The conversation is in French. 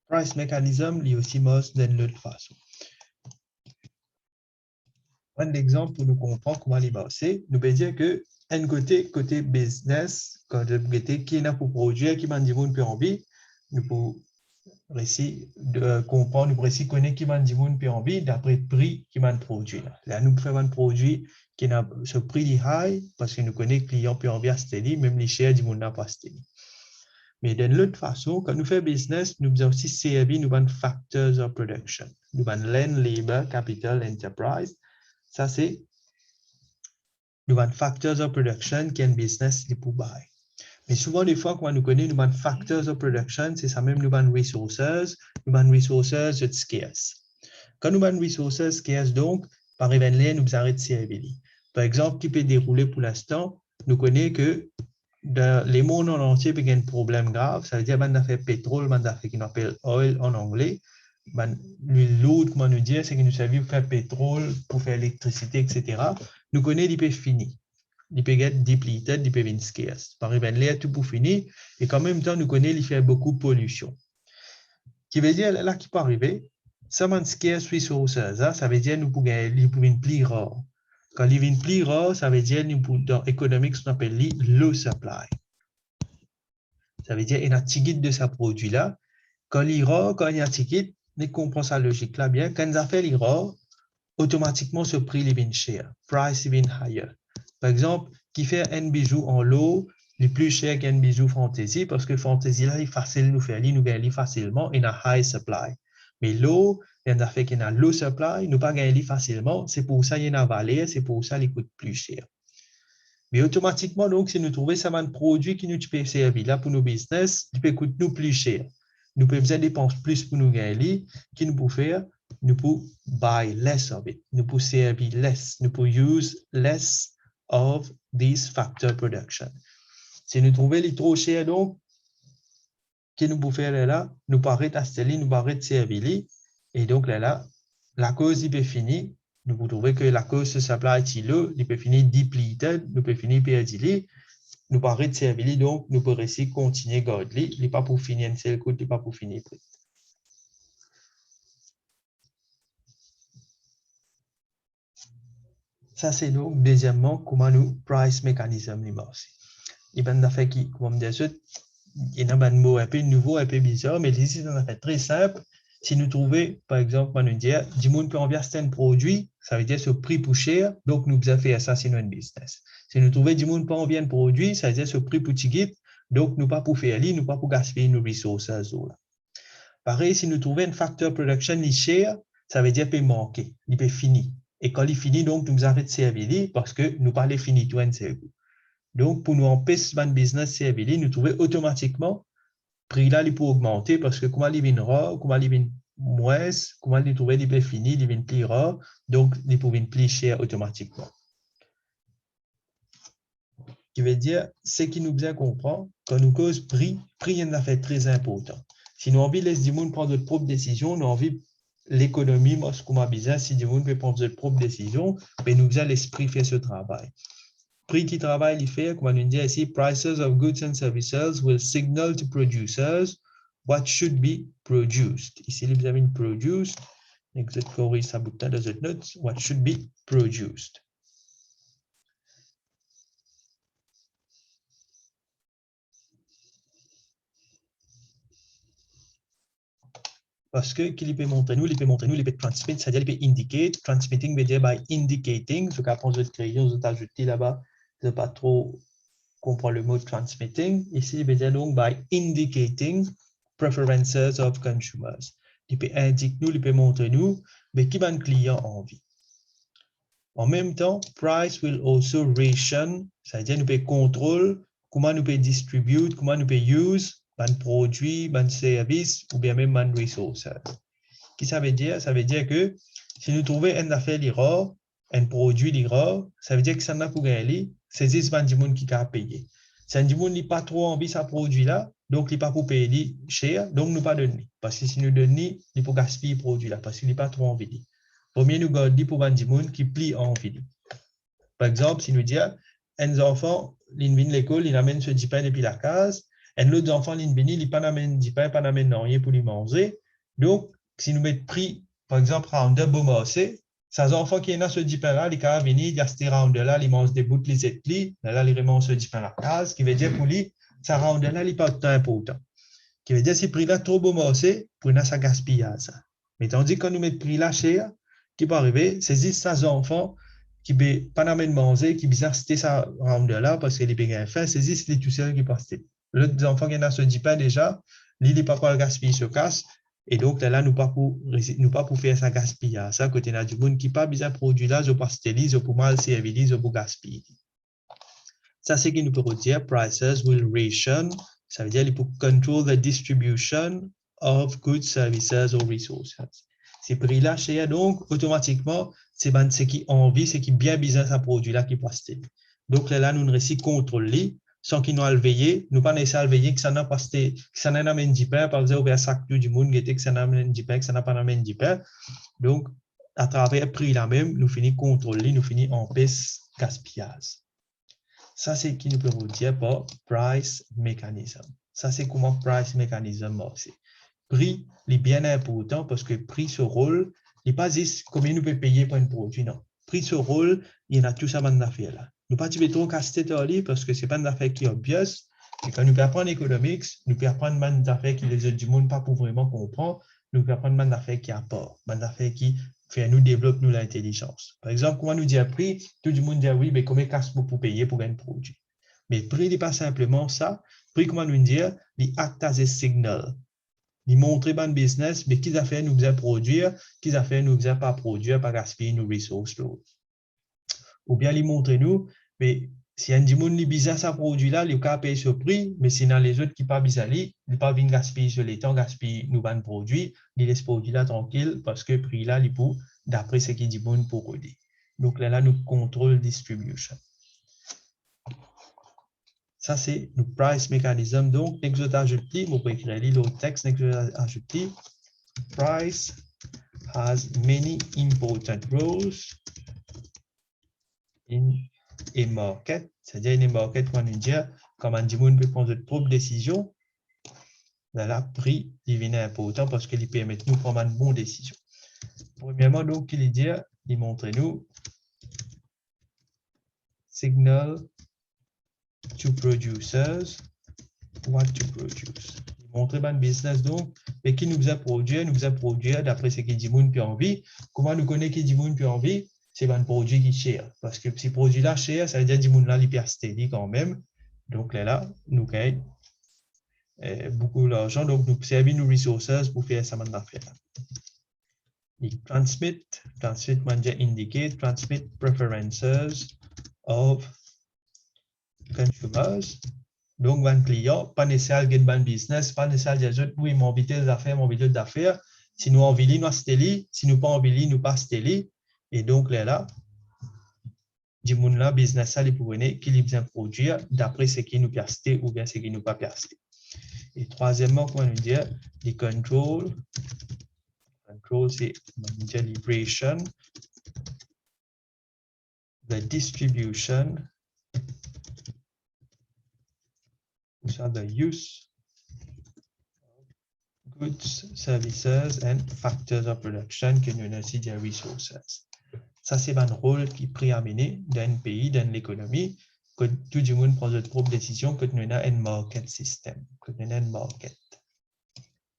price mechanism, il y a aussi most d'une autre façon. Un exemple pour nous comprendre comment il va passer, nous pouvons dire que un côté business, quand côté qui est là pour produire, qui m'a dit qu'on peut envie, nous pouvons réussir de comprendre, nous pouvons réussir connaître qui m'a dit qu'on peut envie d'après le prix qui m'a produit. Là, nous faisons un produit qui a ce prix high parce que nous connaissons que les clients peut envie à steady, même les chers du monde n'a pas steady. Mais d'une autre façon, quand nous faisons business, nous avons aussi servi, nous avons factors of production. Nous avons land, labor, capital, enterprise. Ça, c'est nous avons factors of production qui est un business qui peut buy. Mais souvent, des fois, quand nous connaissons, nous avons factors of production, c'est ça même, nous avons resources scarce. Quand nous avons resources scarce, donc, par événement, nous arrêtons de servir. Par exemple, qui peut dérouler pour l'instant, nous connaissons que les mondes en entier ont un problème grave, ça veut dire qu'on a fait pétrole, on a fait qu'on appelle oil en anglais. L'autre, comment nous dire, c'est que nous savons pour faire pétrole, pour faire électricité, etc. Nous connaissons l'IP fini. L'IP get depleted, l'IP vient scarce. Par exemple, tout pour finir, et qu'en même temps, nous connaissons l'IP fait beaucoup de pollution. Qui veut dire, là, qui peut arriver, ça man scarce resources, ça veut dire nous pouvons une plus rare. Quand il vient plus rare, ça veut dire dans économique, on appelle low supply. Ça veut dire qu'il y a un ticket de ce produit-là. Quand il est rare, quand il y a un ticket, on comprend sa logique là bien. Quand ça fait l'erreur, automatiquement ce prix est cher. Price est higher. Par exemple, qui fait un bijou en lot, il est plus cher qu'un bijou fantasy parce que fantasy là, il est facile de nous faire, nous gagnons facilement, il a high supply. Mais l'eau, il y a fait qu'il y a low supply, nous pas gagner facilement, c'est pour ça qu'il y a valeur, c'est pour ça qu'il coûte plus cher. Mais automatiquement, donc, si nous trouvons ça un produit qui nous peut servir là pour nos business, il peut coûter nous plus cher. Nous pouvons dépenser plus pour nous gagner, qui nous peut faire, nous pouvons buy less of it, nous pouvons servir less, nous pouvons use less of this factor production. Si nous trouvons les trop cher, donc, qui nous peut faire là, nous paraît installer, nous paraît servir, et donc là, la cause il peut finir. Nous pouvons trouver que la cause de supply est là, il peut finir depleted, nous peut finir perdu, nous paraît de servir, donc nous pouvons essayer de continuer à garder, il n'est pas pour finir un seul coup, il n'est pas pour finir prix. Ça, c'est donc, deuxièmement, comment nous price mechanism les marchés. Il y a des affaires qui, comme on dit, il y a un mot un peu nouveau, un peu bizarre, mais ici, c'est un affaire très simple. Si nous trouvons, par exemple, on nous dit, du monde peut envier un produit, ça veut dire ce prix pour cher, donc nous avons fait ça, c'est notre business. Si nous trouvons du monde peut envier un produit, ça veut dire ce prix pour ticket, donc nous pas pour faire li, nous pas pour gaspiller nos ressources. Pareil, si nous trouvons un facteur production cher, ça veut dire qu'il peut manquer, il peut finir. Et quand il finit, donc nous arrêtons de servir parce que nous pas les finir tout un seul coup. Donc, pour nous empêcher de business servir, nous trouvons automatiquement prix là, il peut augmenter parce que comment il vient rare, comment il vient moins, comment il trouve il peut finir, il vient plus rare, donc il peut venir plus cher automatiquement. Qui veut dire, ce qui nous bien comprend, quand nous cause prix est une affaire très important. Si nous avons envie de laisser du monde prendre notre propre décision, nous avons envie l'économie, moi, ce qu'on m'a besoin, si du monde peut prendre notre propre décision, mais nous faisons l'esprit faire ce travail. Prix qui travaille, il fait, comme on nous dit ici, prices of goods and services will signal to producers what should be produced. Ici, vous avez une produced, vous corrigez ça bouton dans cette note, what should be produced. Parce que, qu'il peut montrer nous, il peut transmit, c'est-à-dire il peut indicate, transmitting veut dire by indicating, ce qu'après votre crayon, vous ajoutez là-bas, vous n'avez pas trop comprendre le mot transmitting. Ici, il veut dire donc by indicating preferences of consumers. Il peut indiquer nous, il peut montrer nous, mais qui va un client envie. En même temps, price will also ration, c'est-à-dire nous peut contrôler comment nous peut distribuer, comment nous peut use un produit, un service ou bien même un ressource. Qu'est-ce que ça veut dire? Ça veut dire que si nous trouvons une affaire rare, un produit rare, ça veut dire que ça n'a pas gagner, c'est juste du monde qui a payé. Si un monde n'a pas trop envie de ce produit-là, donc il n'est pas pour payer cher, donc nous pas donner. Parce que si nous donnons, il faut gaspiller le produit-là, parce qu'il n'est pas trop envie. Premier, nous gardons pour vendre du monde qui plie envie. Par exemple, si nous disons, un enfant, il vient de l'école, il amène ce 10 pain depuis la case, Et l'autre enfant, il n'est pas d'amène du pain, pas d'amène rien pour lui manger. Donc, si nous mettons prix, par exemple, round bon marché, ces enfants qui sont dans ce pain-là, ils peuvent venir, il y a ce round-là, ils mangent des bouts de les étlis, là, ils remontent ce pain-là. Ce qui veut dire pour lui, ce round-là, il n'est pas tant important. Ce qui veut dire, si prix-là trop bon marché, pour nous, ça gaspille ça. Mais tandis que quand nous mettons prix-là cher, qui peut arriver, c'est juste ces enfants qui ne pas d'amène manger, qui bizarre c'était ça round-là parce qu'il est bien fait, c'est juste les tout seuls qui passent. Les enfants qui ont ce pain déjà, l'île n'est pas pour le gaspiller se casse. Et donc, là, nous pas pour faire ça gaspiller. Ça, côté là, du monde qui pas besoin de produit là, je pasteurise, pour mal servir, je pour gaspiller. Ça, c'est ce qui nous peut dire, prices will ration. Ça veut dire, il faut control the distribution of goods, services or resources. Ces prix-là, cher, donc, automatiquement, c'est ce qui envie, c'est qui bien besoin de produit là qui passe. Donc, là, nous réussissons à contrôler sans qu'ils nous aient veillé, nous pas nécessairement veiller que ça n'a pas que ça n'a pas du pain, par exemple, au sac du monde, que ça n'a pas du pain, que ça n'a pas du pain. Donc, à travers le prix là même, nous finissons contrôler, nous finissons en baisse gaspillage. Ça, c'est ce qui nous peut vous dire par price mechanism. Ça, c'est comment price mechanism marche. Prix est bien important parce que prix sur rôle, il n'est pas juste combien nous pouvons payer pour un produit, non. Prix sur rôle, il y en a tout ça dans l'affaire là. Nous ne pouvons pas trop casser tête parce que ce n'est pas une affaire qui est obvious. Et quand nous pouvons apprendre l'économique, nous pouvons apprendre une affaire qui les autres du monde pas pour vraiment comprendre. Nous pouvons apprendre une affaire qui apporte, une affaire qui fait nous développer nous l'intelligence. Par exemple, comment nous dire prix, tout le monde dit oui, mais combien casse pour payer pour un produit. Mais prix n'est pas simplement ça. Prix, comment nous dire, il acte as a signal. Il montre bon business, mais qu'ils affaires nous faisait produire, qu'ils affaires nous faisait pas produire, pas gaspiller nos ressources. Ou bien il montre nous, mais si un du monde bizarre ça produit là, il peut payer ce prix, mais si dans les autres qui pas bizarre, il pas venir gaspiller sur les temps, gaspiller nous ban produit, il laisse produit là tranquille parce que prix là, il pour d'après ce qui dit bon pour coder. Donc là nous contrôle distribution. Ça c'est le price mechanism. Donc next je ajoute, on peut écrire le texte next je ajoute price has many important roles in a market, c'est-à-dire une market, on nous dit, comme un monde peut prendre de propres décisions, là, prix devient important parce qu'il permet de nous prendre une bonne décision. Premièrement, donc, il dit, il montre nous signal to producers what to produce. Il montre un business donc, et qui nous a produit d'après ce qu'il dit monde puis envie. Comment nous connaît qui dit monde puis envie? C'est un produit qui est cher. Parce que si le produit là cher, ça veut dire que les gens là hyper steady quand même. Donc là, nous gagnons beaucoup d'argent. Donc, nous servons nos ressources pour faire ça maintenant. Transmit manager indicate, transmit preferences of consumers. Donc, un client, pas nécessairement get ban business, pas nécessairement dire oui, mon envie d'affaires, si nous envie, nous steli, si nous pas envie, nous pas steli. Et donc, là, du monde là, business, ça, les pouvenez, qui bien produire d'après ce qui nous percé ou bien ce qui nous pas percé. Et troisièmement, comment nous dire, les control, c'est liberation, the distribution, the use of goods, services, and factors of production que nous avons aussi des ressources. Ça, c'est un rôle qui est préamené dans un pays, dans l'économie, que tout le monde prend de propres décisions, que nous avons un market system, que nous avons un market.